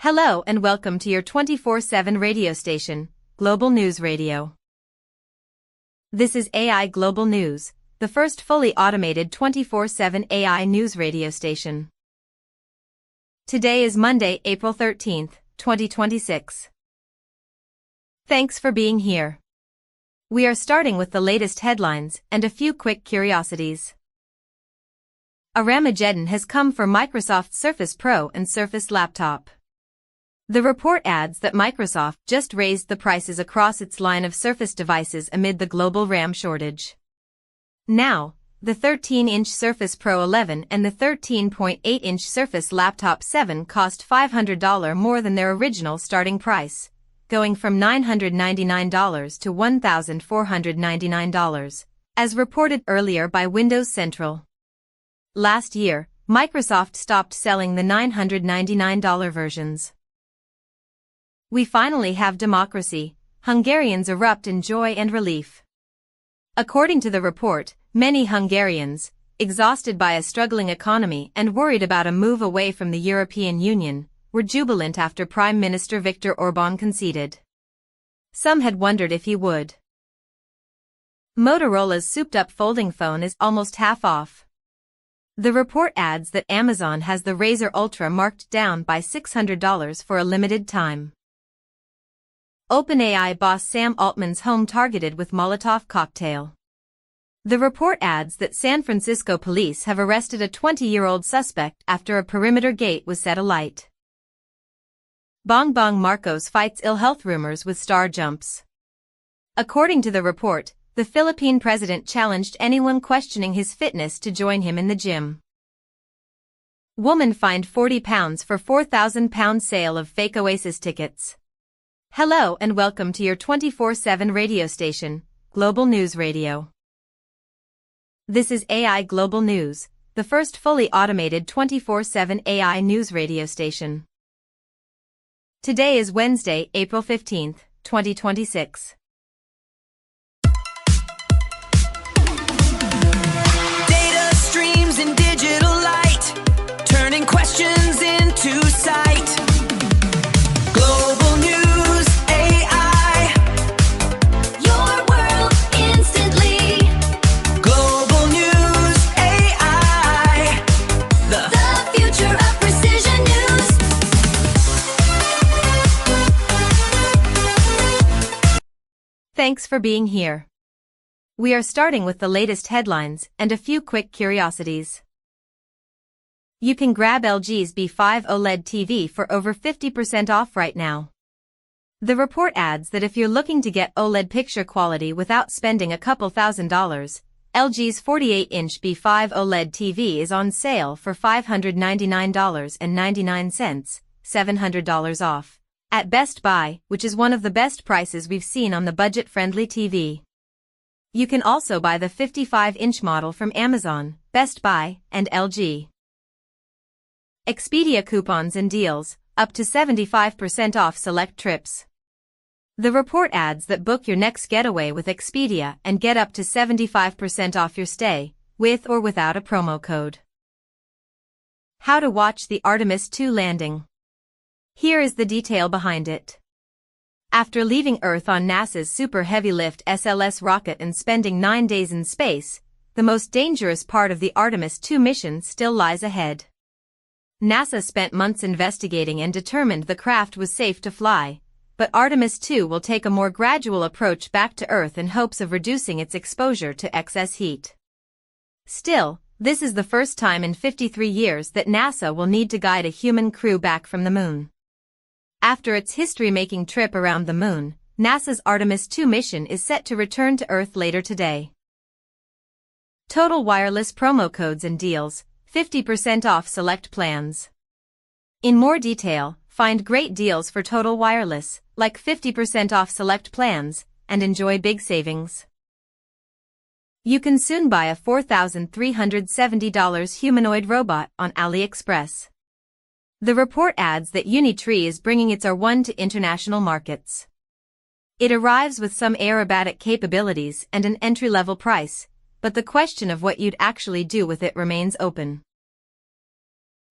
Hello and welcome to your 24/7 radio station, Global News Radio. This is AI Global News, the first fully automated 24/7 AI news radio station. Today is Monday, April 13th, 2026. Thanks for being here. We are starting with the latest headlines and a few quick curiosities. A Ramageddon has come for Microsoft Surface Pro and Surface Laptop. The report adds that Microsoft just raised the prices across its line of Surface devices amid the global RAM shortage. Now, the 13-inch Surface Pro 11 and the 13.8-inch Surface Laptop 7 cost $500 more than their original starting price, going from $999 to $1,499, as reported earlier by Windows Central. Last year, Microsoft stopped selling the $999 versions. We finally have democracy. Hungarians erupt in joy and relief. According to the report, many Hungarians, exhausted by a struggling economy and worried about a move away from the European Union, were jubilant after Prime Minister Viktor Orbán conceded. Some had wondered if he would. Motorola's souped-up folding phone is almost half off. The report adds that Amazon has the Razr Ultra marked down by $600 for a limited time. OpenAI boss Sam Altman's home targeted with Molotov cocktail. The report adds that San Francisco police have arrested a 20-year-old suspect after a perimeter gate was set alight. Bongbong Marcos fights ill health rumors with star jumps. According to the report, the Philippine president challenged anyone questioning his fitness to join him in the gym. Woman fined £40 for £4,000 sale of fake Oasis tickets. Hello and welcome to your 24/7 radio station, Global News Radio. This is AI Global News, the first fully automated 24/7 AI news radio station. Today is Wednesday, April 15th, 2026. Data streams in digital light, turning questions into sight. Global News. Thanks for being here. We are starting with the latest headlines and a few quick curiosities. You can grab LG's B5 OLED TV for over 50% off right now. The report adds that if you're looking to get OLED picture quality without spending a couple $1,000s, LG's 48-inch B5 OLED TV is on sale for $599.99, $700 off, at Best Buy, which is one of the best prices we've seen on the budget-friendly TV. You can also buy the 55-inch model from Amazon, Best Buy, and LG. Expedia coupons and deals, up to 75% off select trips. The report adds that book your next getaway with Expedia and get up to 75% off your stay, with or without a promo code. How to watch the Artemis II landing. Here is the detail behind it. After leaving Earth on NASA's Super Heavy Lift SLS rocket and spending 9 days in space, the most dangerous part of the Artemis II mission still lies ahead. NASA spent months investigating and determined the craft was safe to fly, but Artemis II will take a more gradual approach back to Earth in hopes of reducing its exposure to excess heat. Still, this is the first time in 53 years that NASA will need to guide a human crew back from the Moon. After its history-making trip around the Moon, NASA's Artemis II mission is set to return to Earth later today. Total Wireless promo codes and deals, 50% off select plans. In more detail, find great deals for Total Wireless, like 50% off select plans, and enjoy big savings. You can soon buy a $4,370 humanoid robot on AliExpress. The report adds that Unitree is bringing its R1 to international markets. It arrives with some aerobatic capabilities and an entry-level price, but the question of what you'd actually do with it remains open.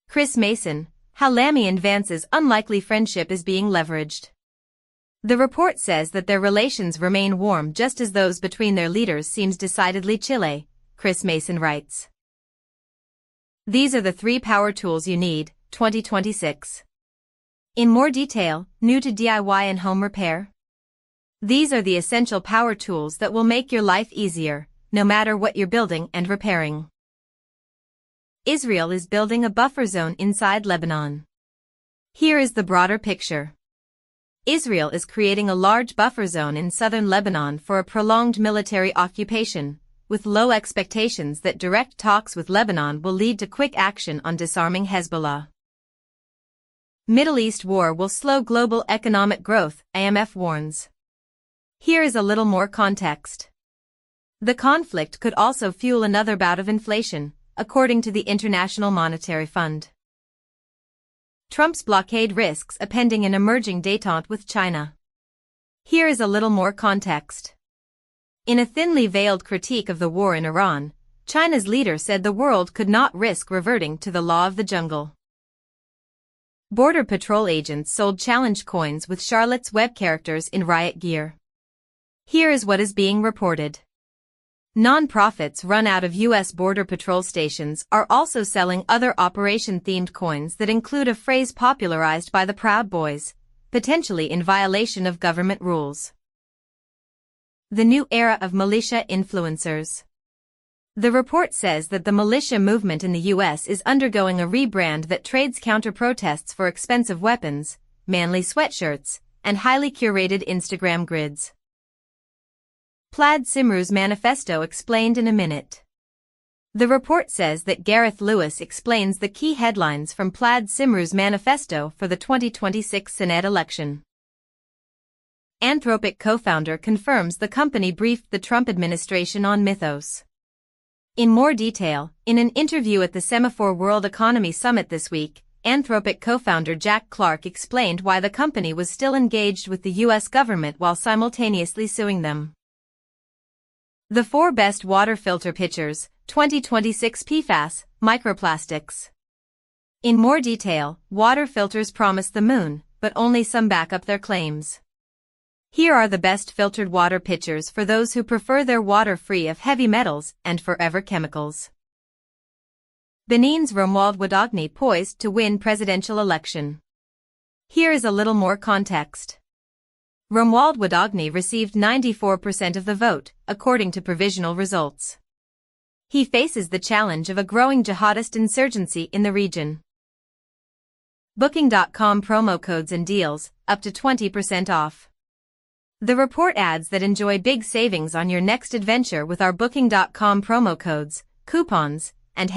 Chris Mason, how Lamy and Vance's unlikely friendship is being leveraged. The report says that their relations remain warm just as those between their leaders seems decidedly chilly, Chris Mason writes. These are the 3 power tools you need, 2026. In more detail, new to DIY and home repair? These are the essential power tools that will make your life easier, no matter what you're building and repairing. Israel is building a buffer zone inside Lebanon. Here is the broader picture. Israel is creating a large buffer zone in southern Lebanon for a prolonged military occupation, with low expectations that direct talks with Lebanon will lead to quick action on disarming Hezbollah. Middle East war will slow global economic growth, IMF warns. Here is a little more context. The conflict could also fuel another bout of inflation, according to the International Monetary Fund. Trump's blockade risks appending an emerging détente with China. Here is a little more context. In a thinly veiled critique of the war in Iran, China's leader said the world could not risk reverting to the law of the jungle. Border Patrol agents sold challenge coins with Charlotte's Web characters in riot gear. Here is what is being reported. Non-profits run out of U.S. Border Patrol stations are also selling other operation-themed coins that include a phrase popularized by the Proud Boys, potentially in violation of government rules. The new era of militia influencers. The report says that the militia movement in the U.S. is undergoing a rebrand that trades counter-protests for expensive weapons, manly sweatshirts, and highly curated Instagram grids. Plaid Cymru's manifesto explained in a minute. The report says that Gareth Lewis explains the key headlines from Plaid Cymru's manifesto for the 2026 Senate election. Anthropic co-founder confirms the company briefed the Trump administration on Mythos. In more detail, in an interview at the Semaphore World Economy Summit this week, Anthropic co-founder Jack Clark explained why the company was still engaged with the U.S. government while simultaneously suing them. The 4 best water filter pictures, 2026 PFAS, microplastics. In more detail, water filters promise the moon, but only some back up their claims. Here are the best filtered water pitchers for those who prefer their water free of heavy metals and forever chemicals. Benin's Romuald Wadogni poised to win presidential election. Here is a little more context. Romuald Wadogni received 94% of the vote, according to provisional results. He faces the challenge of a growing jihadist insurgency in the region. Booking.com promo codes and deals, up to 20% off. The report adds that enjoy big savings on your next adventure with our Booking.com promo codes, coupons, and